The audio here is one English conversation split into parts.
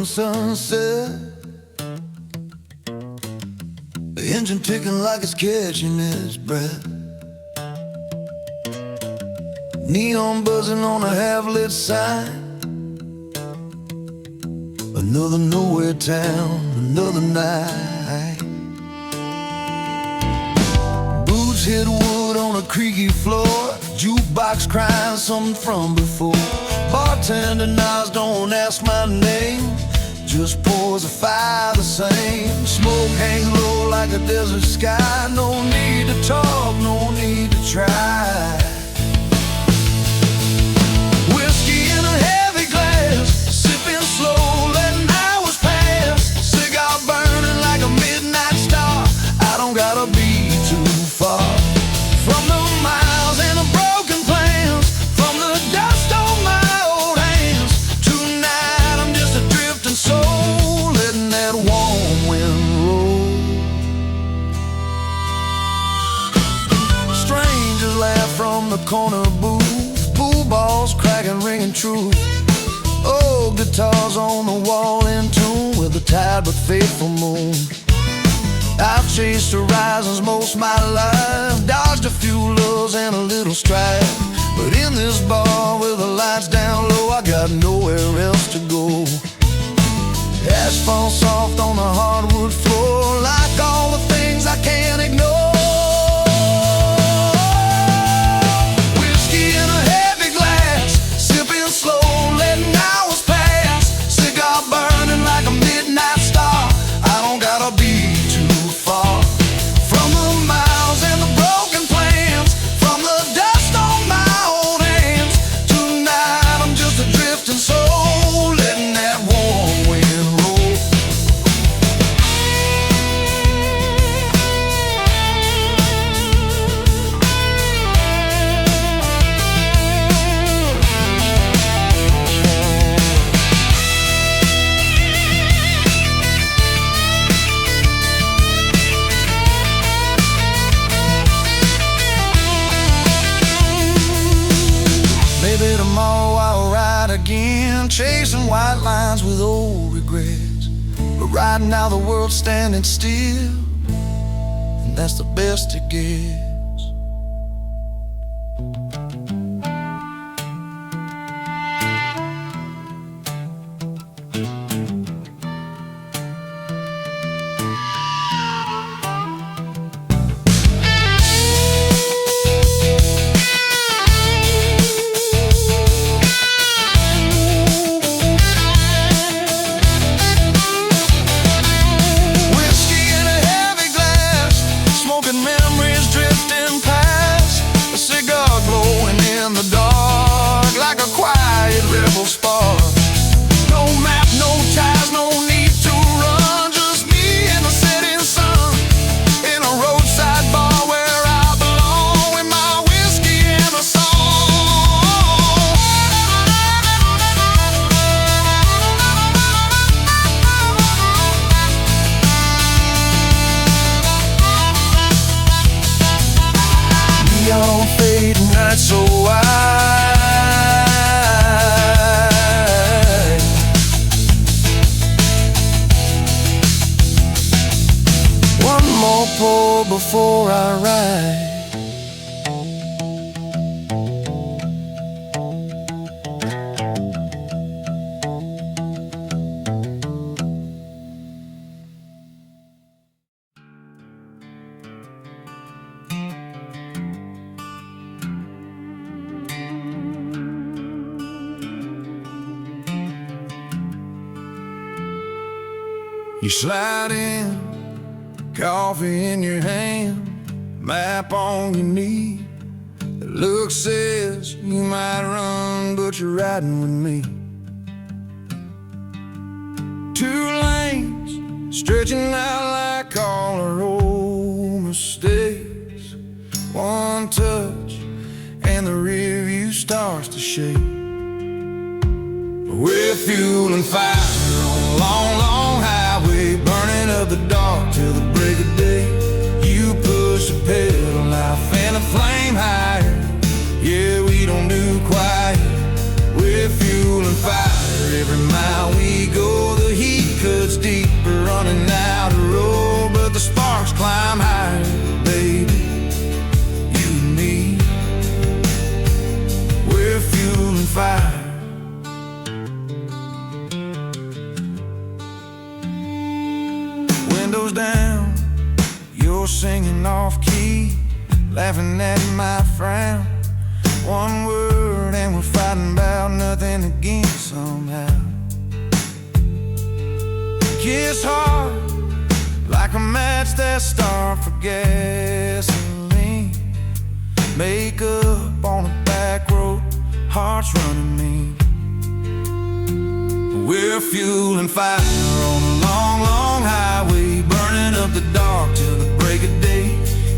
golden sunset, the engine ticking like it's catching its breath, neon buzzing on a half-lit sign. Another nowhere town, another night. Boots hit wood on a creaky floor, jukebox crying something from before. Bartender nods, don't ask my name, just pours a fire the same. Smoke hangs low like a desert sky, no need to talk, no need to try. Whiskey in a heavy glass, sipping slow, letting hours pass. Cigar burning like a midnight star, I don't gotta be too far from the miles and the broken plans, from the dust on my old hands. Tonight I'm just a drifting soul, letting that warm wind roll. Strangers laugh from the corner booth, pool balls cracking, ringing true. Old guitars on the wall in tune with the tired but faithful moon. I've chased horizons most my life, dodged a few loves and a little strife. But in this bar with the lights down low, I got nowhere else to go. Asphalt soft on the hardwood floor, like all the things I can't ignore. Whiskey in a heavy glass, sipping slow, letting hours pass. Cigar burning like a midnight star, I don't gotta be too far from the miles and the broken plans, from the dust on my old hands. Tonight I'm just a drifting soul, letting that warm wind roll. Maybe tomorrow I'll ride again, chasing white lines with old regrets. But right now the world's standing still, and that's the best it gets. Memories drifting past, a cigar glowing in the dark, like a quiet rebel spark. No map, no ties, no need to run, just me and the setting sun, in a roadside bar where I belong, with my whiskey and a song. Neon fading night so wide, one more pour before I ride. You slide in, coffee in your hand, map on your knee. The look says you might run, but you're riding with me. 2 lanes stretching out like all our old mistakes. One touch and the rear view starts to shake. We're fuel and fire on a long, long highway, burning up the dark till the break of day. You push the pedal, I fan the flame higher. Yeah, we don't do quiet. We're fuel and fire. Every mile we go, the cuts deeper, running out of road, but the sparks climb higher, baby. You and me, we're fuel and fire. Windows down, you're singing off key, laughing at my frown. One word and we're fighting about nothing again somehow. Kiss hard like a match that's starved for gasoline. Make up on a back road, hearts running mean. We're fuel and fire on a long, long highway, burning up the dark till the break of day.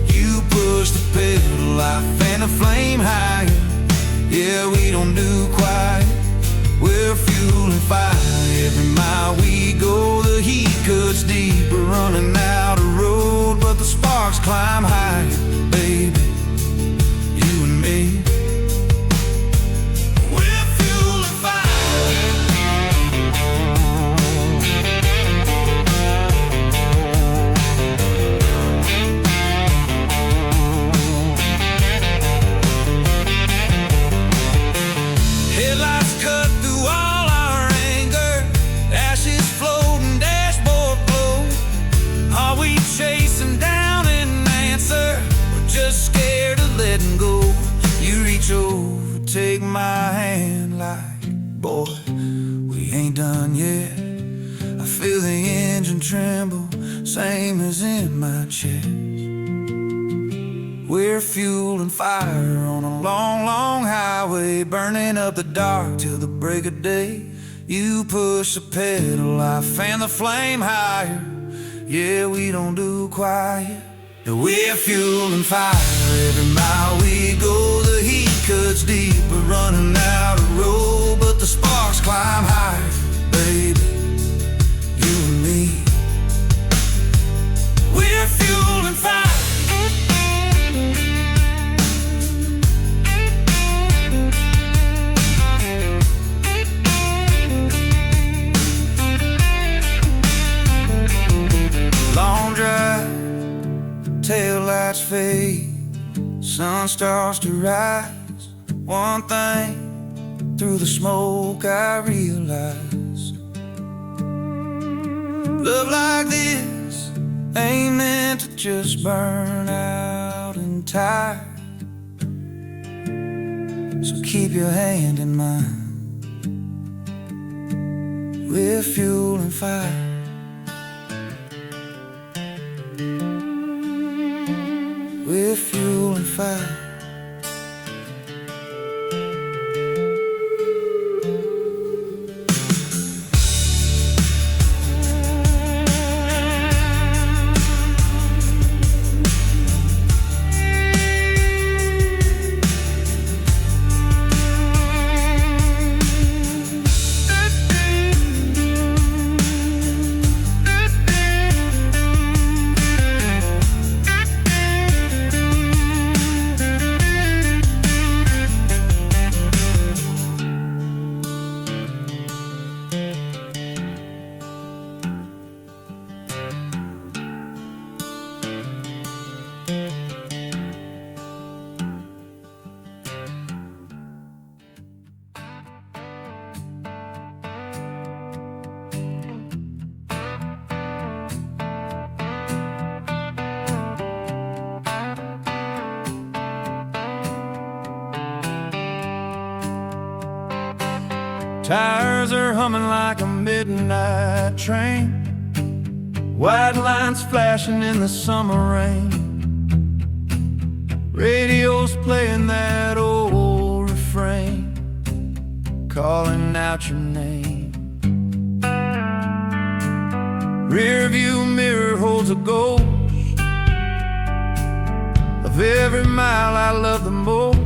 You push the pedal, I fan the flame higher. Yeah, we don't do quiet. We're fuel and fire. Every mile we go, the heat cuts deeper, running out of road, but the sparks climb higher, baby. You and me, we're fuel and fire. Headlights cut through all our anger, ashes floating, dashboard blow. Are we chasing down an answer, or just scared of letting go? You reach over, take my hand like, boy, we ain't done yet. I feel the engine tremble, same as in my chest. We're fuel and fire on a long, long highway, burning up the dark till the break of day. You push the pedal, I fan the flame higher. Yeah, we don't do quiet. We're fuel and fire. Every mile we go, the heat cuts deeper, running out of road, but the sparks climb higher, baby. You and me, we're fuel and fire. Long drive, taillights fade, sun starts to rise. One thing, through the smoke I realize, love like this ain't meant to just burn out and tire. So keep your hand in mine. We're fuel and fire. We're fuel and fire. Tires are humming like a midnight train, white lines flashing in the summer rain. Radio's playing that old refrain, calling out your name. Rear view mirror holds a ghost of every mile I love the most.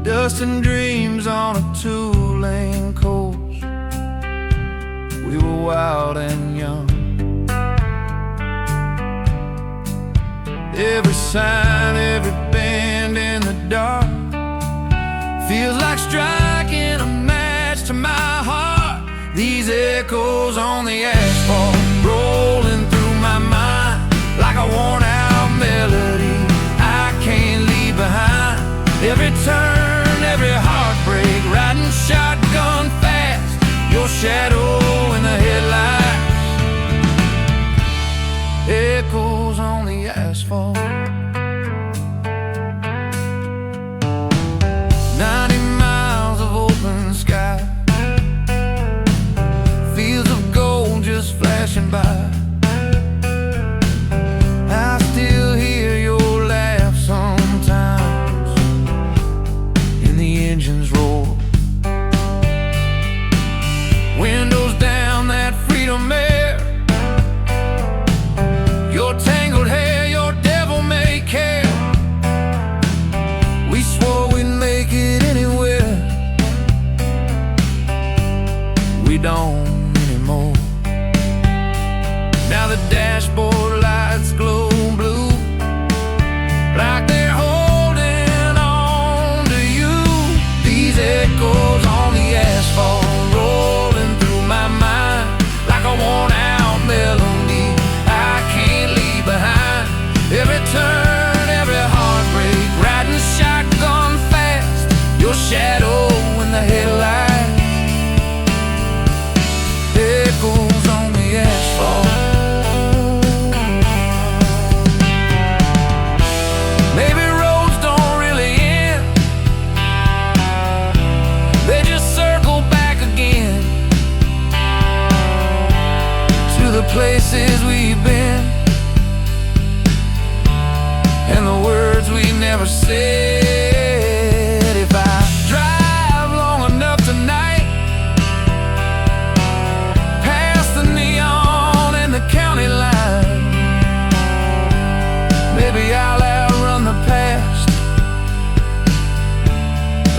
Dust and dreams on a two-lane coast. We were wild and young. Every sign, every bend in the dark feels like striking a match to my heart. These echoes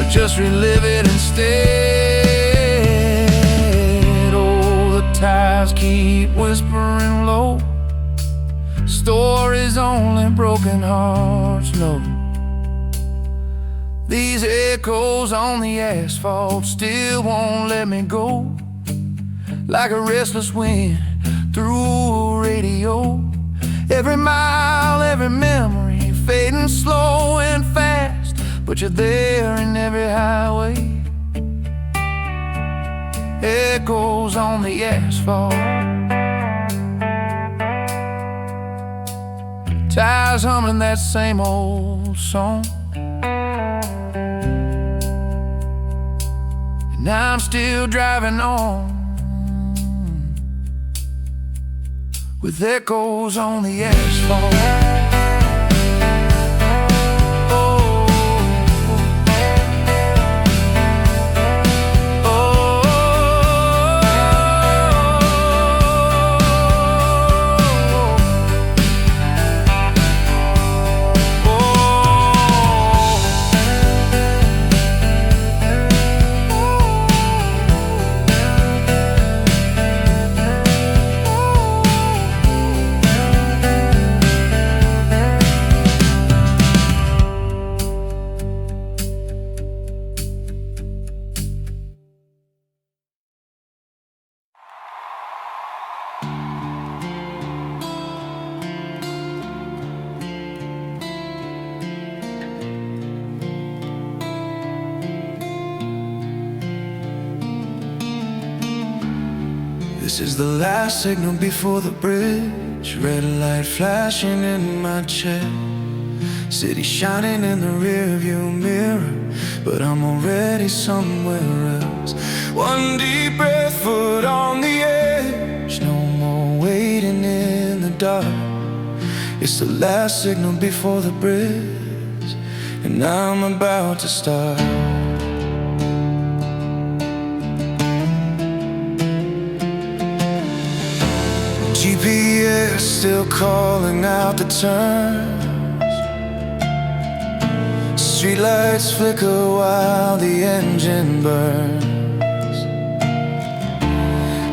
just relive it instead. Oh, the tires keep whispering low, stories only broken hearts know. These echoes on the asphalt still won't let me go, like a restless wind through a radio. Every mile, every memory, fading slow and fast, but you're there in every highway. Echoes on the asphalt, tires humming that same old song, and I'm still driving on with echoes on the asphalt. This is the last signal before the bridge. Red light flashing in my chest, city shining in the rearview mirror, but I'm already somewhere else. One deep breath, foot on the edge, no more waiting in the dark. It's the last signal before the bridge, and I'm about to start. GPS still calling out the turns, streetlights flicker while the engine burns.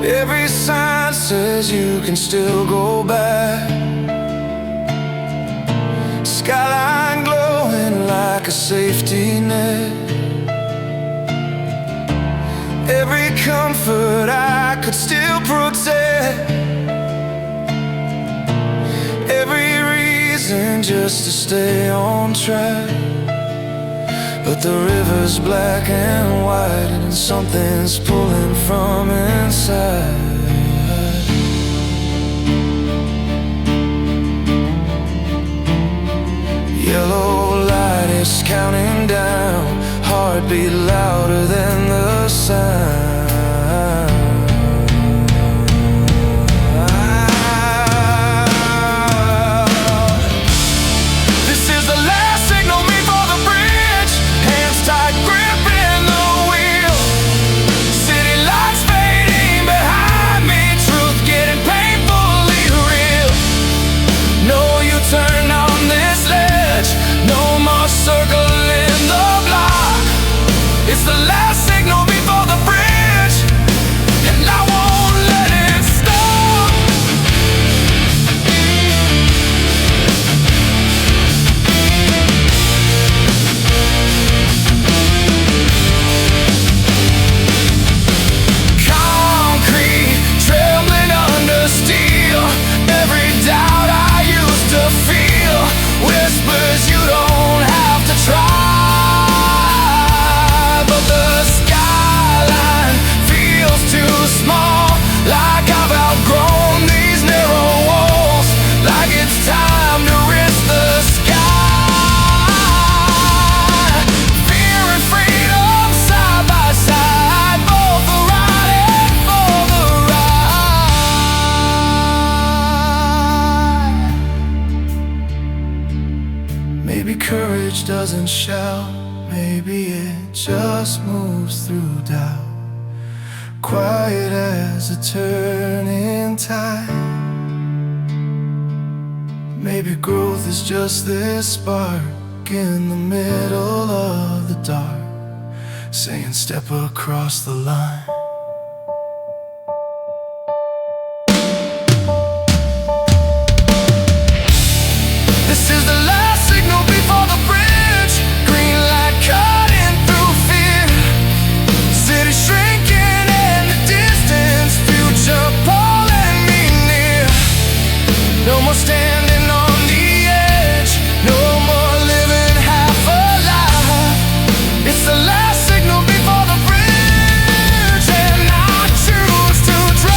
Every sign says you can still go back, skyline glowing like a safety net. Every comfort I could still protect, every reason just to stay on track. But the river's black and white, and something's pulling from inside. Yellow light is counting down, heartbeat louder than the sound. Maybe courage doesn't shout, maybe it just moves through doubt, quiet as a turning tide. Maybe growth is just this spark in the middle of the dark, saying step across the line. This is the last signal before the bridge. Green light cutting through fear. City shrinking in the distance. Future pulling me near. No more standing on the edge. No more living half alive. It's the last signal before the bridge, and I choose to drive.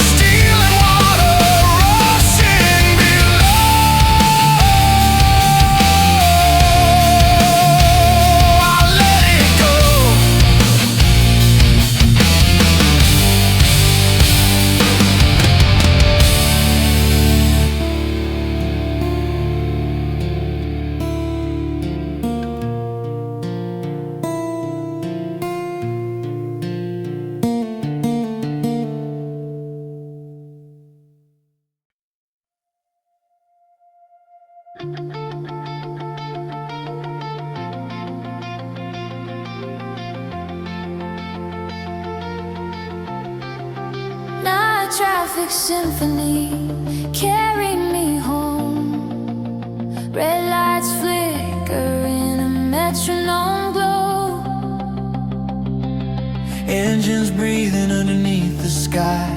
Steel and water rushing below. I'll let it go. Night traffic symphony, carry me home. Red lights flicker in a metronome glow. Engines breathing underneath the sky.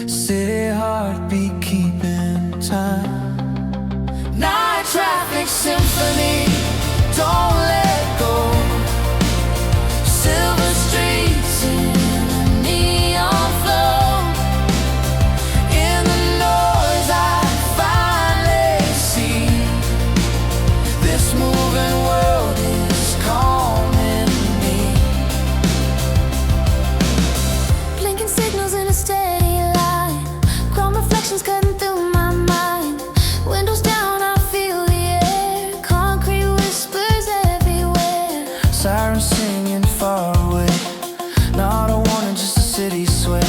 City heartbeat keeping time. Night traffic symphony, don't let go. Silver streets in a neon flow. In the noise I finally see this moving world is calming me. Blinking signals in a steady line. Chrome reflections cutting through my mind. Windows down, I feel the air. Concrete whispers everywhere. Sirens singing far away. Not a warning, just a city sway.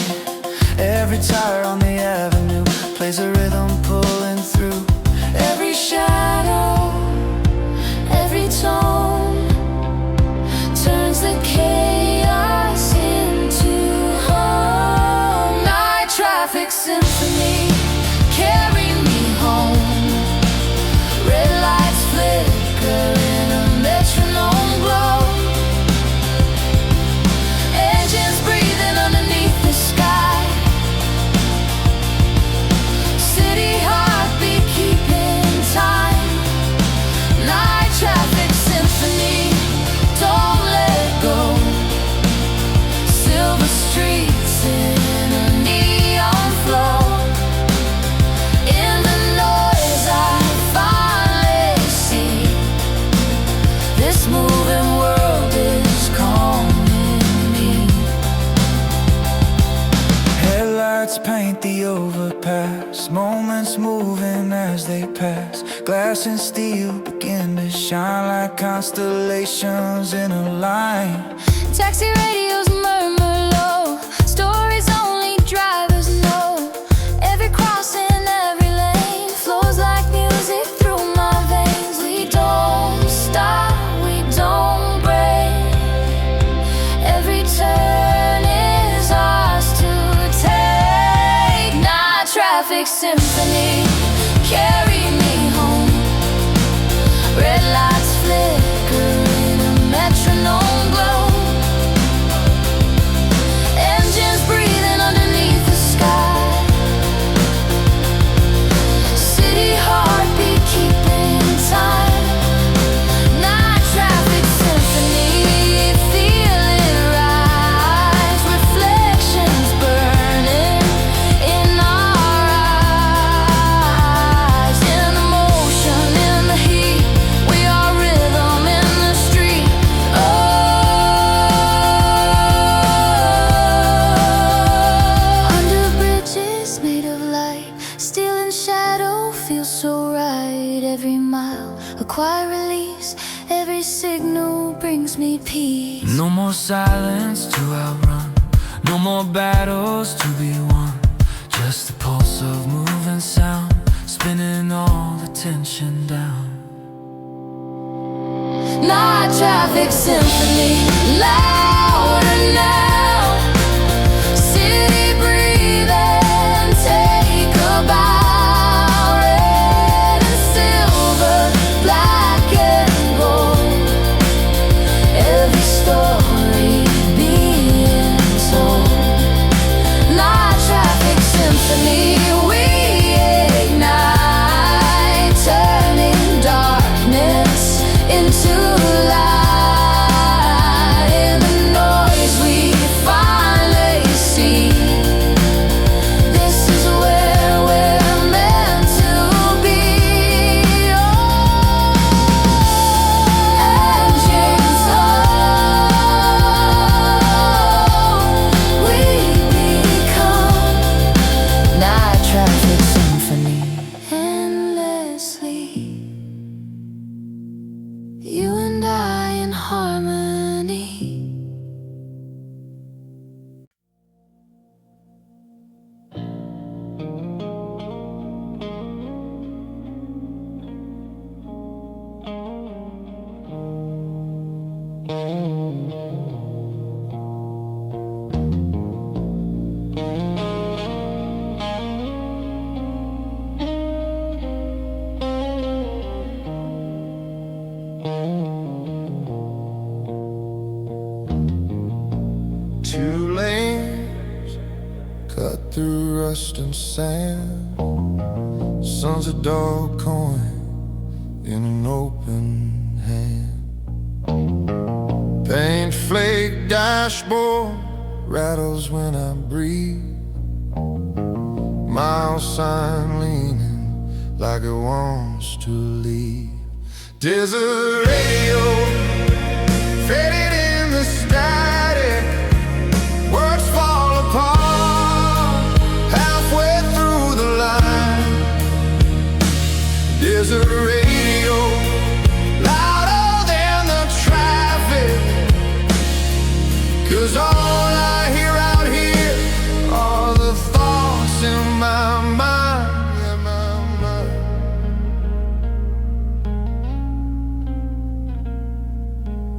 Every tire on the avenue plays a rhythm pulling through. Every shadow, every tone turns the chaos into home. Night traffic symphony, carry me home. Red lights flicker in a metronome glow. Engines breathing underneath the sky. City heartbeat keeping time. Night traffic symphony, don't let go. Silver streets in a neon flow. In the noise I finally see this moving world is calming me. Headlights paint the overpass. Moments moving as they pass. Glass and steel begin to shine like constellations in a line. Taxi radios murmur low. Stories only drivers know. Every crossing, every lane flows like music through my veins. We don't stop, we don't break. Every turn is ours to take. Night traffic symphony, carry me home. Red lights flicker in a metronome glow. Engines breathing underneath the sky. City heartbeat keeping time. Night traffic symphony, feel it rise. Reflections burning in our eyes. In the motion, in the heat, we are rhythm in the street. Oh, under bridges made of light, steel and shadow feel so right. Every mile, a quiet release. Every signal brings me peace. No more silence to outrun. No more battles to be won, just the pulse of moving sound, spinning all the tension down. Night traffic symphony, louder now. City breathing, take a bow. Red and silver, black and gold. Every story being told. Night traffic symphony, we ignite, turning darkness into light. In the noise we finally see, this is where we're meant to be. Oh, engines hum, we become night traffic symphony. Endlessly, you and I in harmony. Two lanes cut through rust and sand. Sun's a dull coin in an open hand. Paint flake dashboard rattles when I breathe. Mile sign leaning like it wants to leave. Desert radio faded in the static. Words fall apart halfway through the line. Desert radio, louder than the traffic. 'Cause all I hear out here are the thoughts in my mind. Yeah, my mind.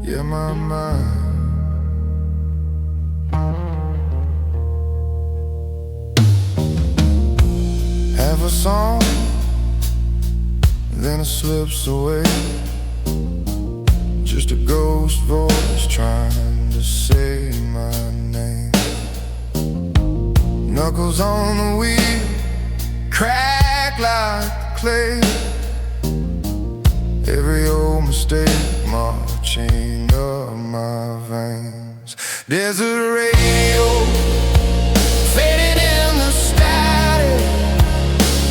Yeah, my mind. Have a song, then it slips away. Just a ghost voice trying to say my name. Knuckles on the wheel, crack like clay. Every old mistake marching up my veins. Desert radio fading in the static.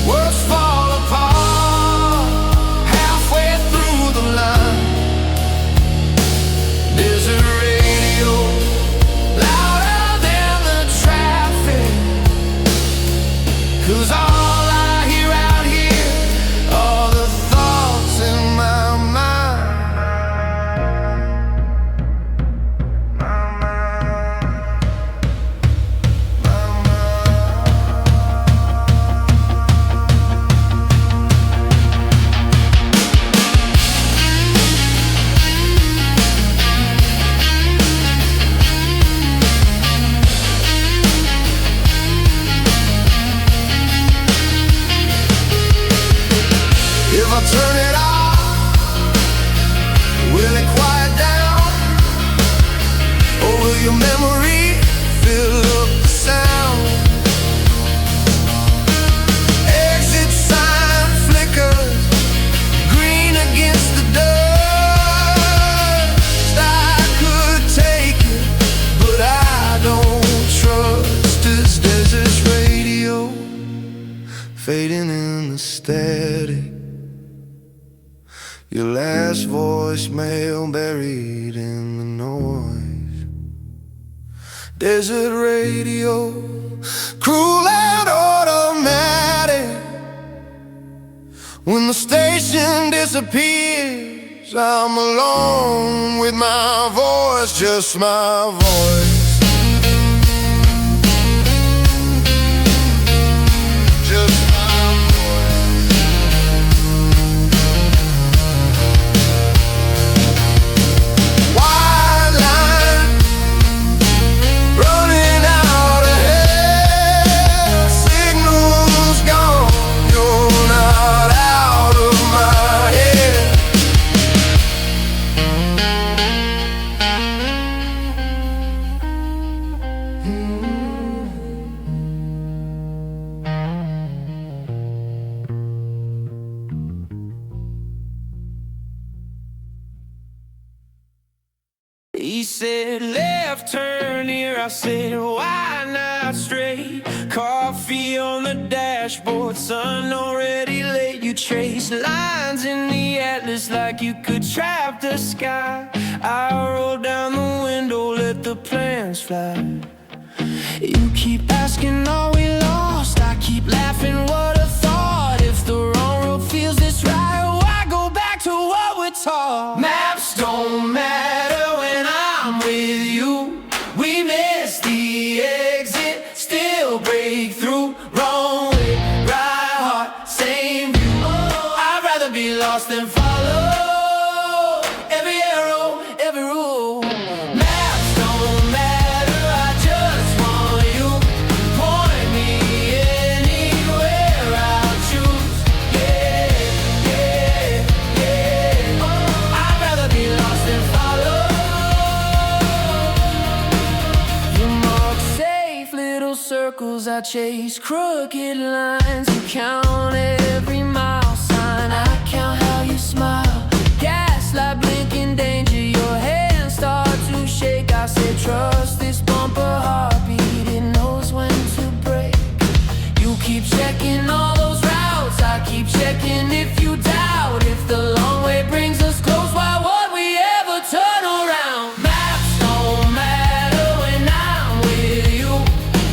Words fall apart halfway through the line. Desert radio, louder than the traffic. 'Cause all I hear out here are the thoughts in my mind. If I turn it off, will it quiet down? Or will your memory fill up the sound? Exit sign flickers, green against the dust. I could take it, but I don't trust this desert radio fading in the static. Your last voicemail buried in the noise. Desert radio, cruel and automatic. When the station disappears, I'm alone with my voice, just my voice. said, left turn here. I said, why not straight? Coffee on the dashboard, sun already late. You traced lines in the atlas like you could trap the sky. I rolled down the window, let the plans fly. You keep asking, are we lost? I keep laughing, what a thought. If the wrong road feels this right, why go back to what we're taught? Maps don't matter when I'm with you. We miss the exit, still break through. Wrong way, right heart, same view. I'd rather be lost than follow every arrow, every rule. Maps don't matter, I just want you. Point me anywhere I'll choose. Yeah, yeah, yeah. I'd rather be lost than follow. You mark safe little circles, I chase crooked lines. You count every mile sign, I count how you smile. Gaslight blinking danger, your hands start to shake. I said trust this bumper heartbeat, it knows when to break. You keep checking all those routes, I keep checking if you doubt. If the long way brings us close, why would we ever turn around? Maps don't matter when I'm with you.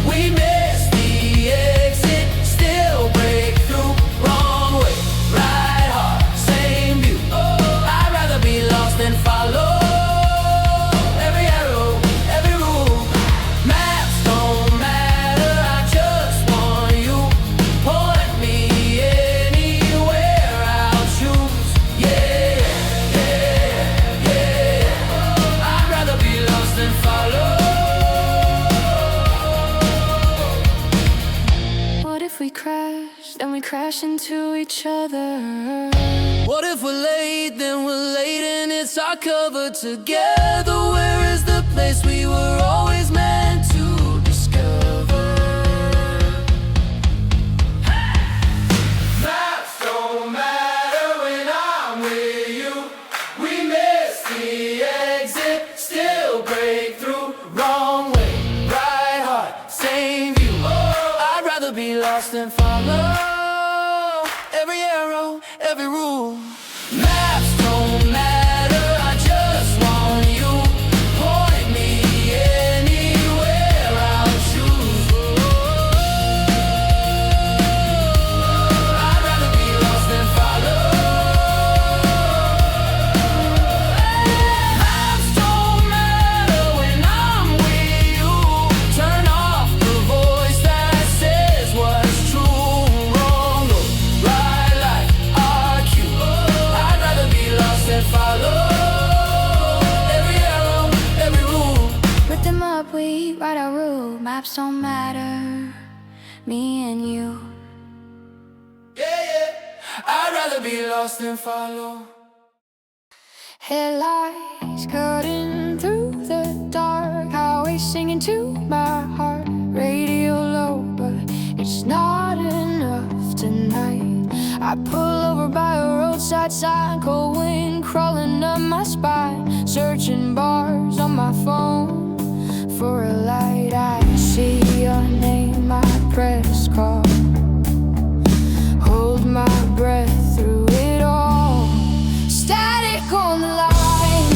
We miss the exit, still break through. Wrong way, right heart, same view. I'd rather be lost than follow every arrow, every rule. Maps don't matter, I just want you. Point me anywhere I'll choose. Yeah, yeah, yeah. I'd rather be lost than follow. What if we crash, then we crash into each other? What if we're late, then we're late and it's our cover together? Where is the place we were always meant to discover? Maps don't matter when I'm with you. We miss the exit, still break through. Wrong way, right heart, same view. I'd rather be lost than follow every arrow, every rule. Maps don't matter, I just want you. Point me anywhere I'll choose. I'd rather be lost than follow. Maps don't matter when I'm with you. Turn off the voice that says what's true. Wrong road, right life, RQ. I'd rather be lost than follow every arrow, every rule. Rip them up, we write our rule. Maps don't matter, me and you. Yeah, yeah. I'd rather be lost than follow. Headlights cutting through the dark, highway singing to my heart. Radio low, but it's not enough tonight. I pull over by a roadside sign, cold wind crawling up my spine. Searching bars on my phone for a light. I see your name, I press call. Hold my breath through it all. Static on the line,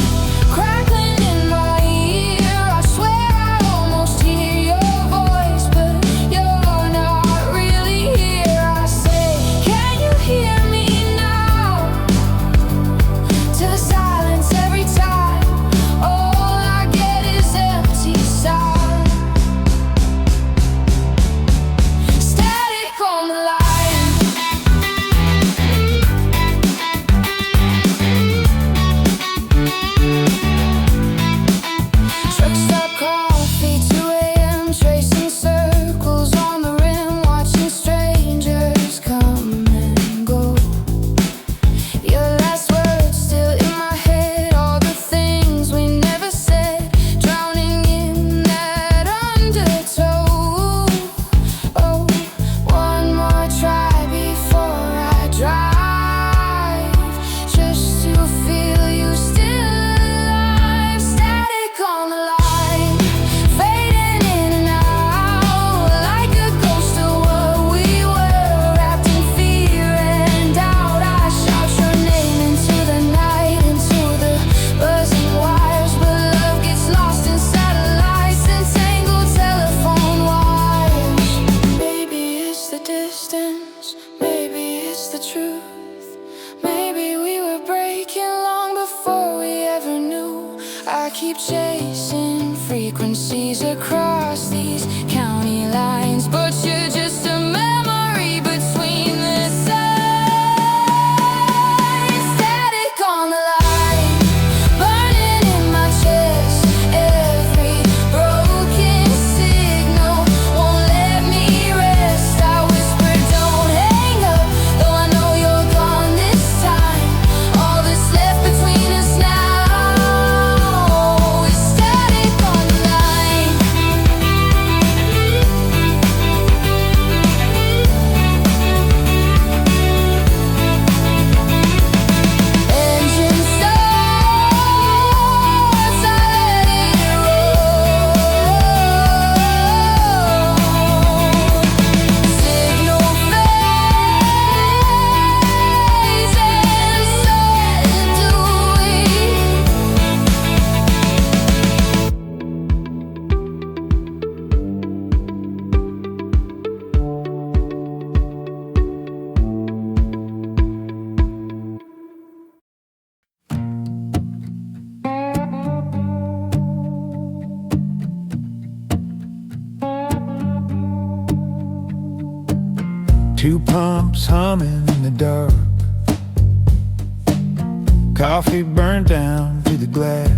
crackling in my ear. I swear I almost hear your voice, but you're not really here. I say, can you hear me now? To the silence every time, all I get is empty sound. Two pumps humming in the dark, coffee burned down to the glass,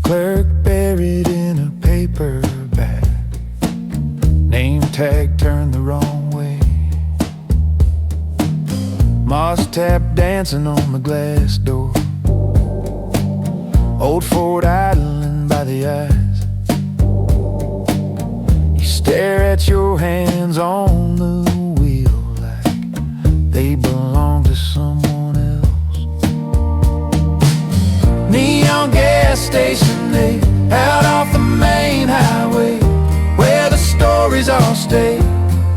clerk buried in a paper bag, name tag turned the wrong way, moss tap dancing on the glass door, old Ford idling by the eyes. You stare at your hands on the wheel like they belong to someone else. Neon gas station, they out off the main highway, where the stories all stay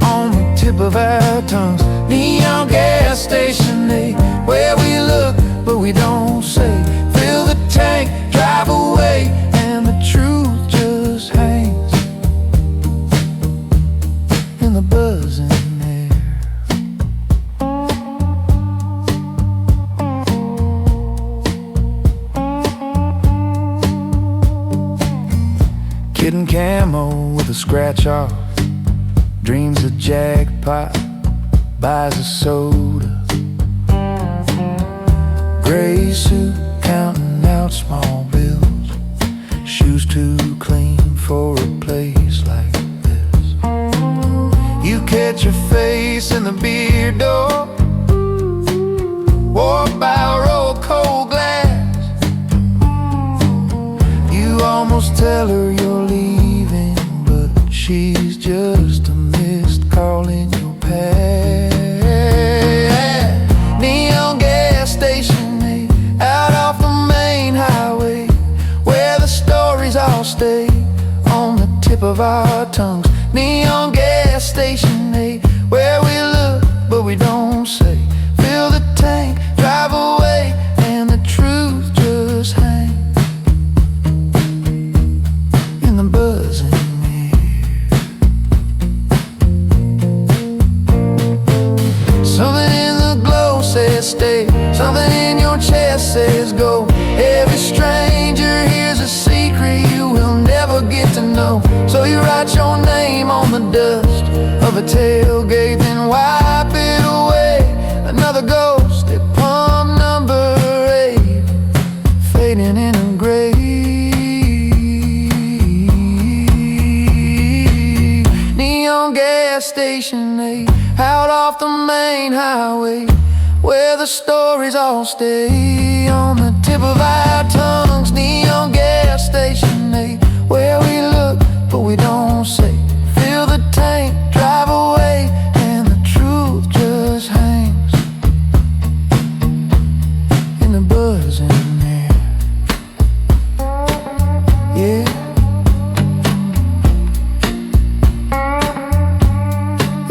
on the tip of our tongues. Neon gas station, they where we look but we don't say. Fill the tank, drive away, and the truth just hangs in the buzz in there. Kid in camo with a scratch off, dreams a jackpot, buys a soda. Gray suit counting out small bills, shoes too clean for a place like this. You catch your face in the beer door, walk by a row of cold glass. You almost tell her you're leaving, but she's just a missed call in your past. Neon gas station, they out off the main highway, where the stories all stay on the tip of our tongues. Neon gas station, they where we look but we don't say. Fill the tank, drive away, and the truth just hangs in the buzz in here. Something in the glow says stay, something in your chest says go. Every stranger here's a secret you will never get to know. So you write your name on the dust of a tailgate, then wipe it away. Another ghost at pump number 8, fading in a grave. Neon gas station, 8, out off the main highway, where the stories all stay on the tip of our tongues. Neon gas station, 8, where we look but we don't say. Fill the tank, drive away, and the truth just hangs in the buzz in there. Yeah,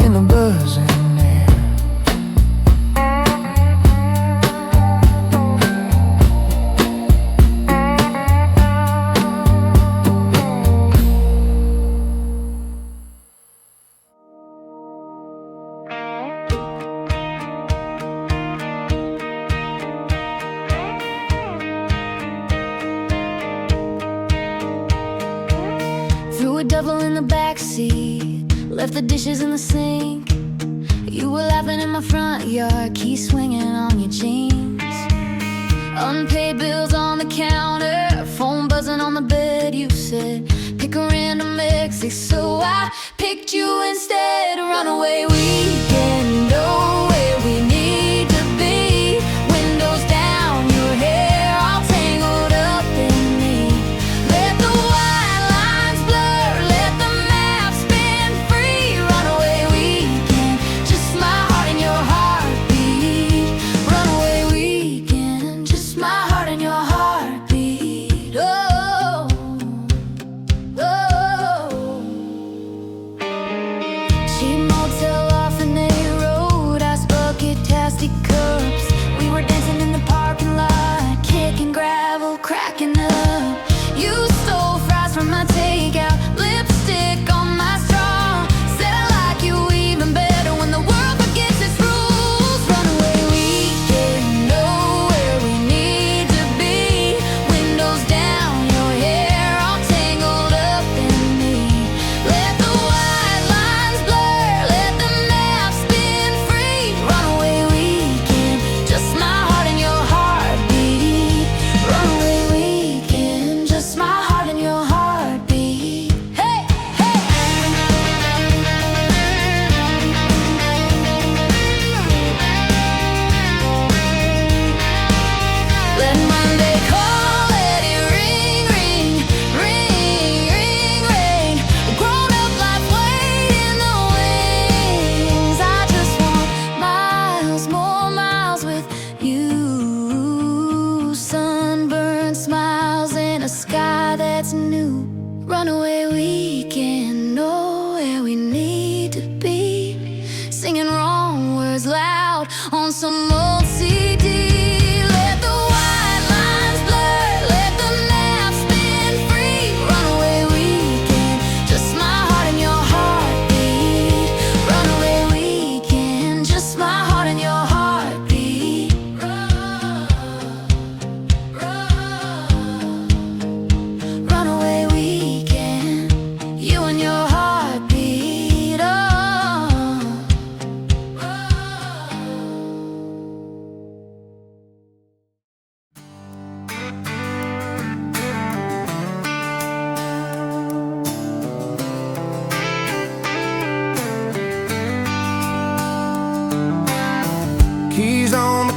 in the buzz in there. Threw a double in the backseat, left the dishes in the sink. You were laughing in my front yard, key swinging on your jeans. Unpaid bills on the counter, phone buzzing on the bed. You said, pick a random exit, so I picked you instead. Runaway weekend, oh, where we need to be. Windows down, your hair all tangled up in me. Let the white lines blur, let the map spin free. Runaway weekend, just my heart and your heartbeat. Runaway weekend, just my heart and your heartbeat. Oh, oh. Cheap motel off in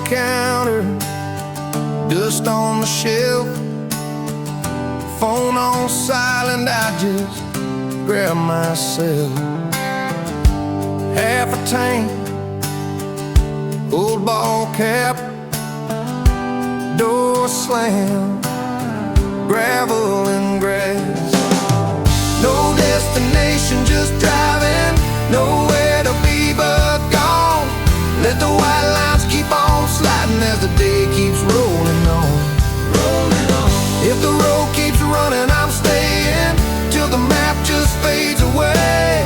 counter, dust on the shelf, phone on silent, I just grab myself. Half a tank, old ball cap, door slam, gravel and grass. No destination, just driving, nowhere to be but gone. Let the white lines keep on sliding as the day keeps rolling on. Rolling on. If the road keeps running, I'm staying till the map just fades away.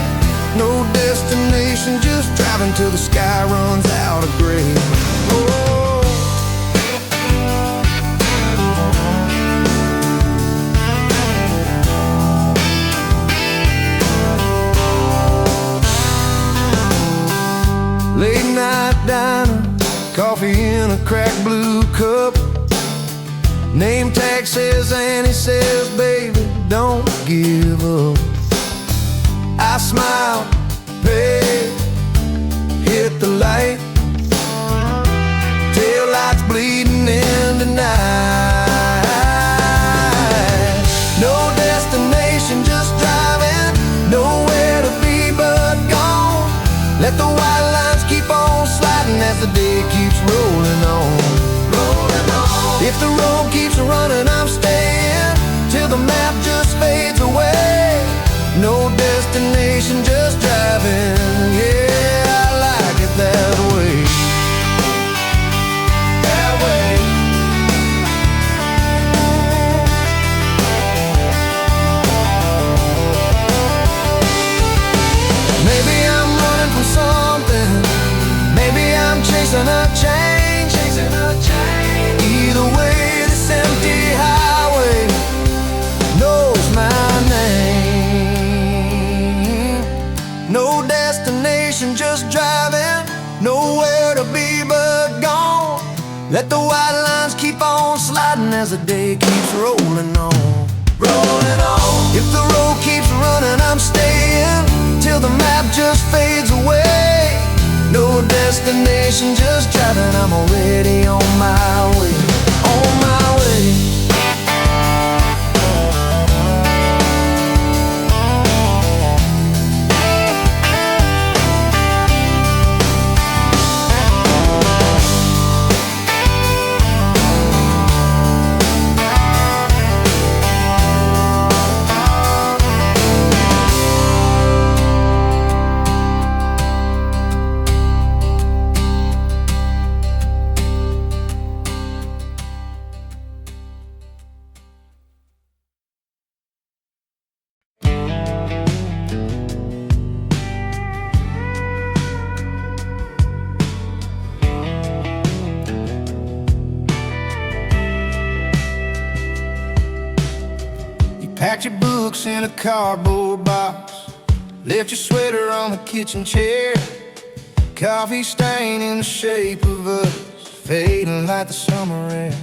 No destination, just driving till the sky runs out of gray. Oh. Late night diner, coffee in a cracked blue cup. Name tag says Annie, says baby, don't give up. I smile, pay, hit the light. Tail lights bleeding in the night. No destination, just driving, nowhere to be but gone. Let the white lines keep on sliding as the day keeps rolling on. Rolling on. If the road keeps running, I'm staying till the map just fades away. No destination, just driving. Yeah, I like it that way. That way. Maybe I'm running from something. Maybe I'm chasing a change. Chasing a change. Either way, this empty highway knows my name. No destination, just driving, nowhere to be but gone. Let the white lines keep on sliding as the day keeps rolling on. Rolling on. If the road keeps running, I'm staying till the map just fades away. No destination, just driving, I'm already on my way. On my way. Packed your books in a cardboard box, left your sweater on the kitchen chair. Coffee stain in the shape of us, fading like the summer air.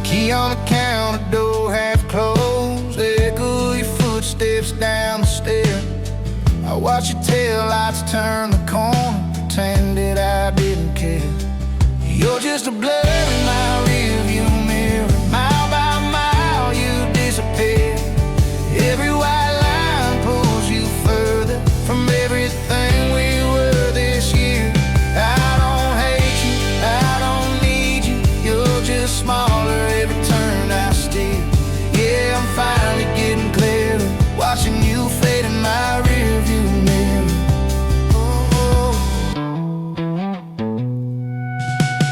Key on the counter, door half closed, echo your footsteps down the stair. I watch your taillights turn the corner, pretended I didn't care. You're just a blur in my rearview mirror, mile by mile you disappear. Every white line pulls you further from everything we were this year. I don't hate you, I don't need you, you're just smaller every turn I steer. Yeah, I'm finally getting clearer, watching you fade in my rearview mirror.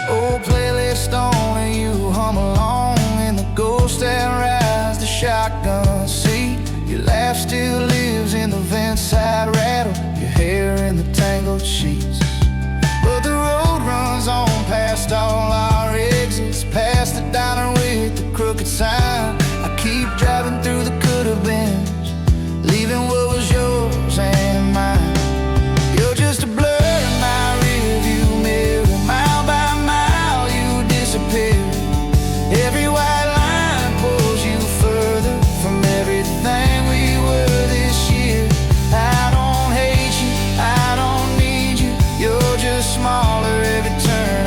Oh, playlist on and you hum along in the ghost that rides the shotgun seat. Your laugh still lives in the vent side rattle, your hair in the tangled sheets. But the road runs on past all our exits, past the diner with the crooked sign. I keep driving through the could-have-beens, leaving what was yours and mine. You're just a blur in my rearview mirror, mile by mile you disappear. Every white line pulls you further from everything we were this year. I don't hate you, I don't need you, you're just smaller every turn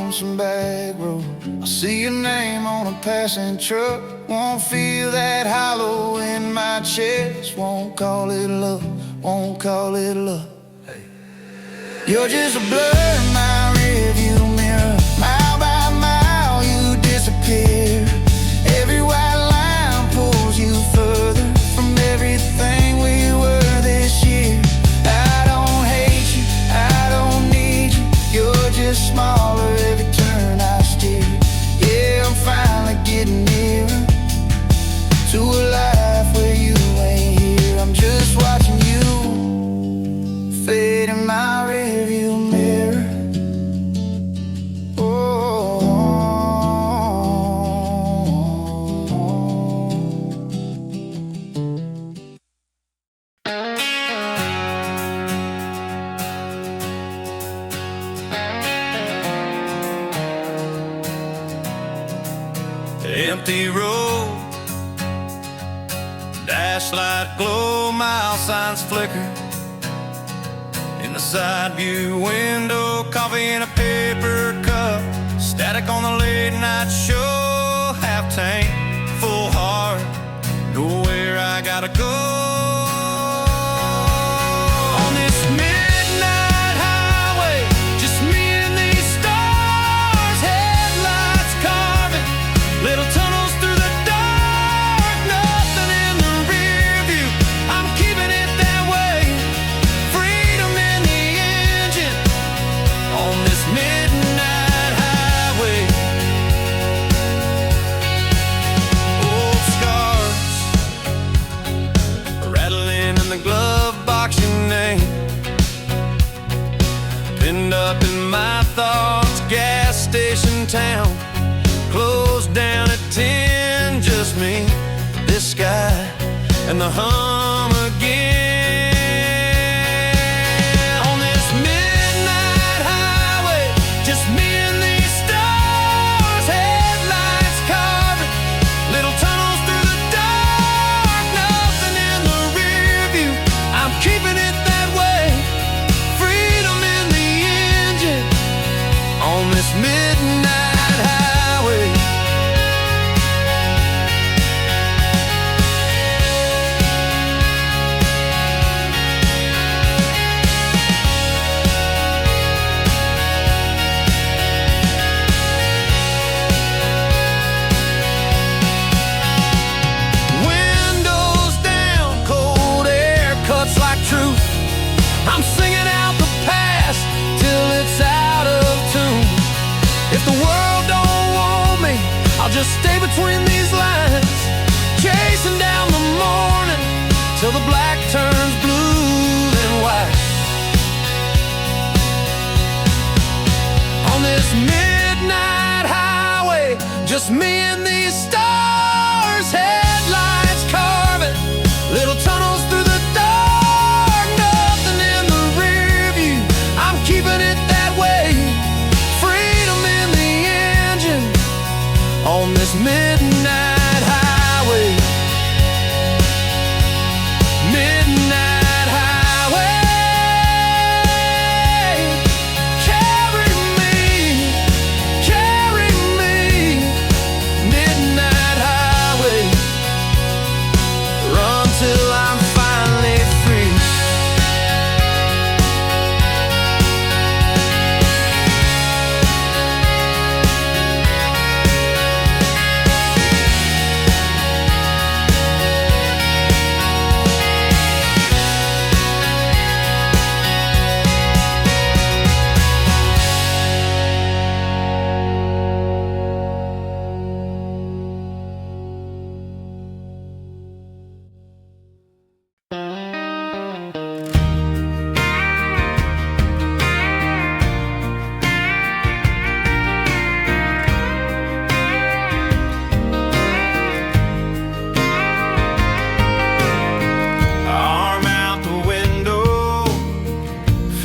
on some back road. I'll see your name on a passing truck. Won't feel that hollow in my chest. Won't call it love, won't call it love. You're just a blur in my rearview mirror. Mile by mile you disappear. Every white line pulls you further from everything we were this year. I don't hate you, I don't need you. You're just smaller every turn I steer. Yeah, I'm finally getting nearer to a life where you ain't here. I'm just watching you fade in my rearview mirror. Empty road, dash light glow, mile signs flicker in the side view window. Coffee in a paper cup, static on the late night show. Half tank, full heart, know where I gotta go. On this midnight highway, just me and these stars. Headlights carving little tunnels through the dark. Nothing in the rear view, I'm keeping it that way. Freedom in the engine on this midnight highway. Old scars rattling in the glove box, your name pinned up in my thoughts. Gas station town, closed down at 10, just me, this sky, and the hum again. On this midnight highway, just me and these stars. Headlights carving little tunnels through the dark. Nothing in the rear view, I'm keeping it that way. Freedom in the engine on this midnight highway. Windows down, cold air cuts like truth. I'm singing out the past till it's out of tune. If the world don't want me, I'll just stay between these lines, chasing down the morning till the black turns blue and white. On this midnight highway, just me and these stars. Headlights carving little tunnels through the dark. Nothing in the rear view, I'm keeping it that way. Freedom in the engine on this midnight highway. Midnight highway, carry me, midnight highway. Run till I'm finally free.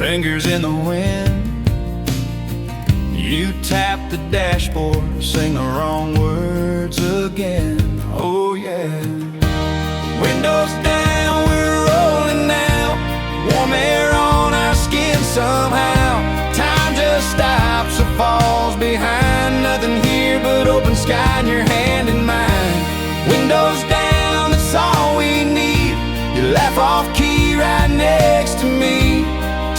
fingers in the wind. You tap the dashboard, sing the wrong words again. Oh yeah. Windows down, we're rolling now. Warm air on our skin somehow. Time just stops or falls behind. Nothing here but open sky and your hand in mine. Windows down, that's all we need. You laugh off key right next to me.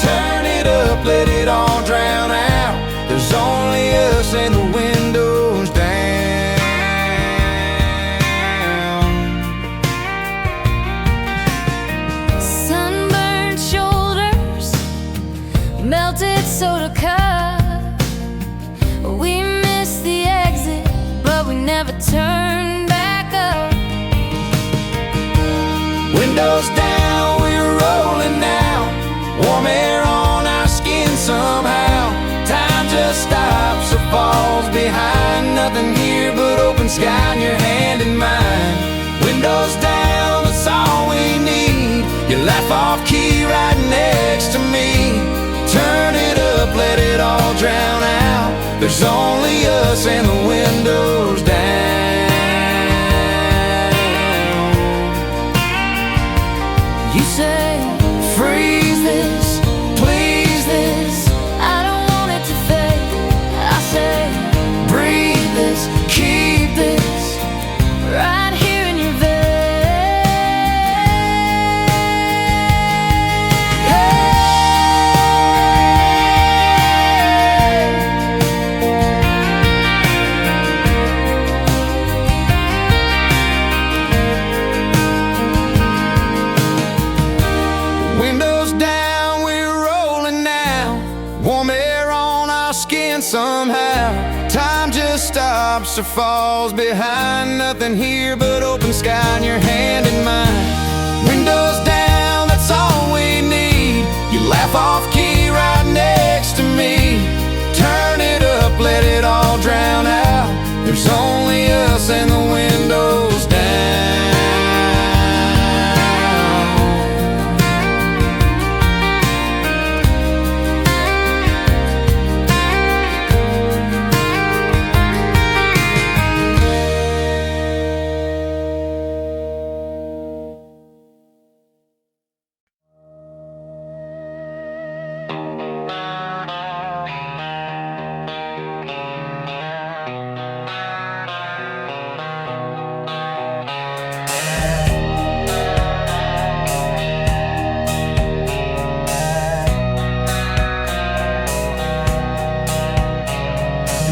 Turn it up, let it all drown out. There's only us and the windows down. Sunburned shoulders, melted soda cup. We missed the exit, but we never turned back up. Windows down, we're rolling now. Warm air on our skin somehow. Time just stops or falls behind. Nothing here but open sky and your hand in mine. Windows down, that's all we need. You laugh off key right next to me. Turn it up, let it all drown out. There's only us and the windows down. You say, freeze this, please this. I don't want it to fade. I say, breathe this, keep this right here in your veins. Windows down, we're rolling now. Warm air on our skin somehow. Time just stops or falls behind. Nothing here but open sky and your hand in mine. Windows down, that's all we need. You laugh off key right next to me. Turn it up, let it all drown out. There's only us and the windows down.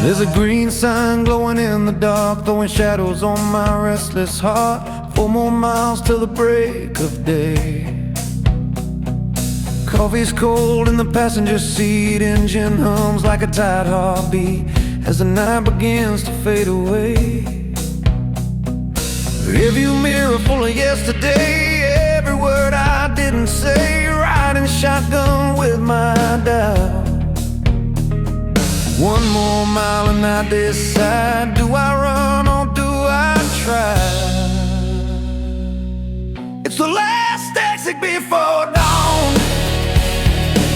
There's a green sign glowing in the dark, throwing shadows on my restless heart. 4 more miles till the break of day. Coffee's cold in the passenger seat, engine hums like a tight heartbeat as the night begins to fade away. Rearview mirror full of yesterday, every word I didn't say, riding shotgun with my doubt. 1 more mile and I decide, do I run or do I try? It's the last exit before dawn,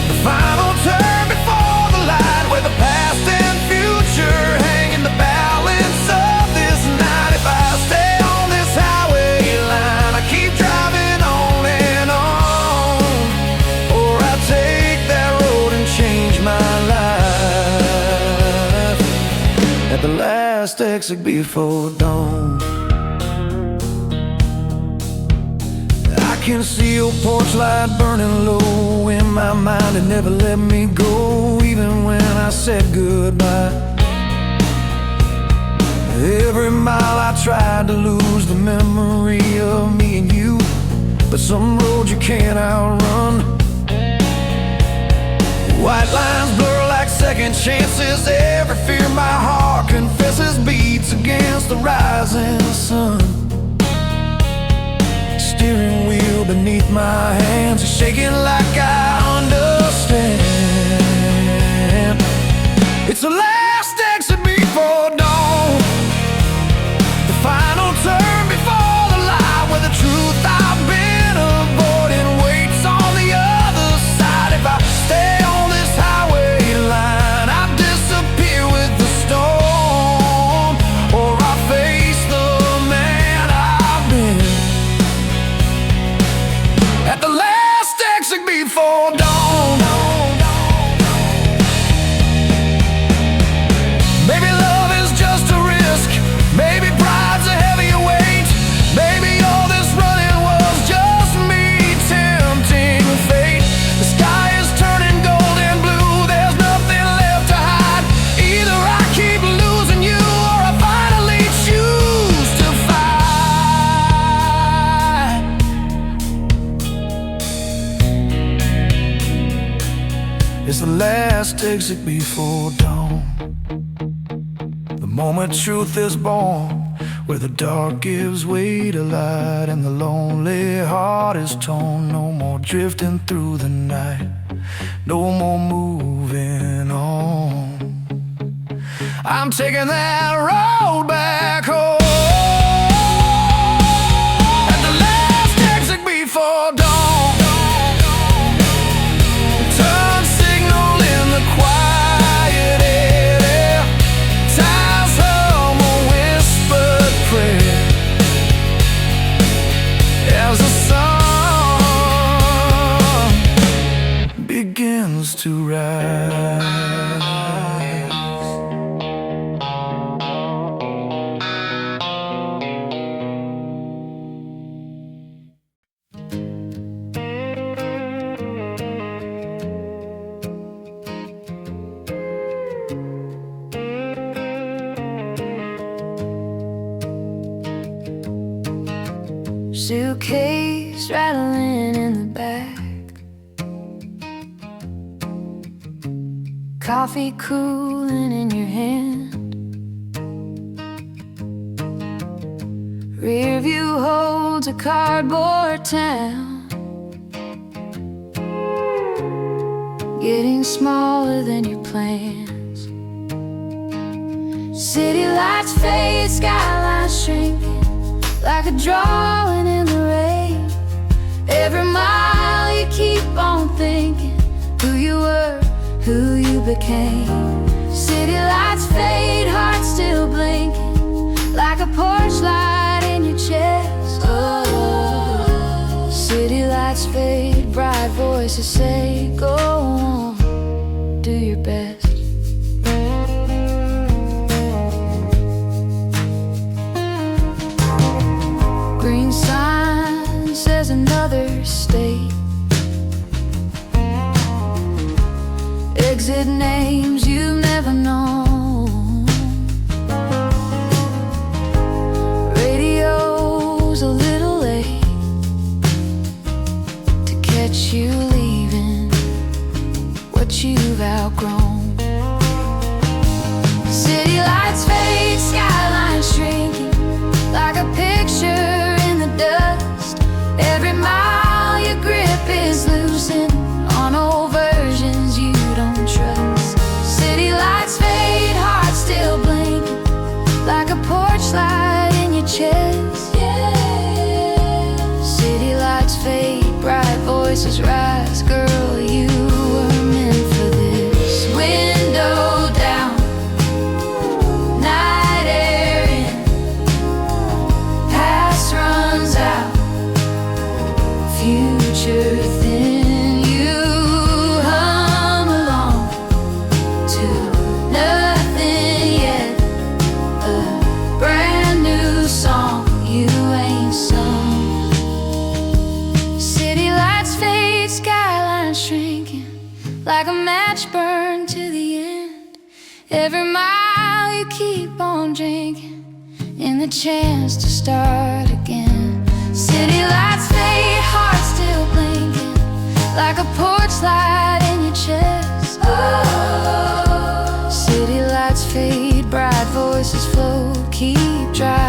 the final turn before the light, where the past and future hang in the balance of this night. If I stay on this highway line, I keep driving on and on, or I take that road and change my life at the last exit before dawn. I can see your porch light burning low in my mind. It never let me go, even when I said goodbye. Every mile I tried to lose the memory of me and you, but some roads you can't outrun. White lines blur like second chances. Every fear my heart confesses beats against the rising sun. Steering wheel beneath my hands is shaking like I understand. It's the last exit before dawn, the final turn before the light, where the truth I've been avoiding waits on the other side. If I stay on this highway line, I disappear with the storm, or I face the man I've been at the last exit before exit before dawn. The moment truth is born, where the dark gives way to light and the lonely heart is torn. No more drifting through the night, no more moving on. I'm taking that road back home. At the last exit before dawn, turn signal in the quiet air. Time's hum a whispered prayer as the sun begins to rise. Suitcase rattling in the back, coffee cooling in your hand. Rear view holds a cardboard town, getting smaller than your plans. City lights fade, skylines shrinking like a drawing in the rain. Every mile you keep on thinking who you were, who you became. City lights fade, heart still blinking like a porch light in your chest. Oh, city lights fade, bright voices say, go on, do your best. Green sign says another state. Exit names you've never known. Radio's a little late to catch you leaving what you've outgrown. City lights fade, skylines shrinking like a picture in the dust. Every mile your grip is loosened on old versions you don't trust. City lights fade, heart still blinking like a porch light in your chest. Yeah. City lights fade, bright voices rise. Girl, you were meant for this. Window down, night air in, past runs out, future thin. You hum along to nothing yet, a brand new song you ain't sung. City lights fade, skylines shrinking like a match burned to the end. Every mile you keep on drinking in the chance to start again. City lights fade, heart still blinking like a porch light in your chest. Oh, city lights fade, bright voices flow, keep driving.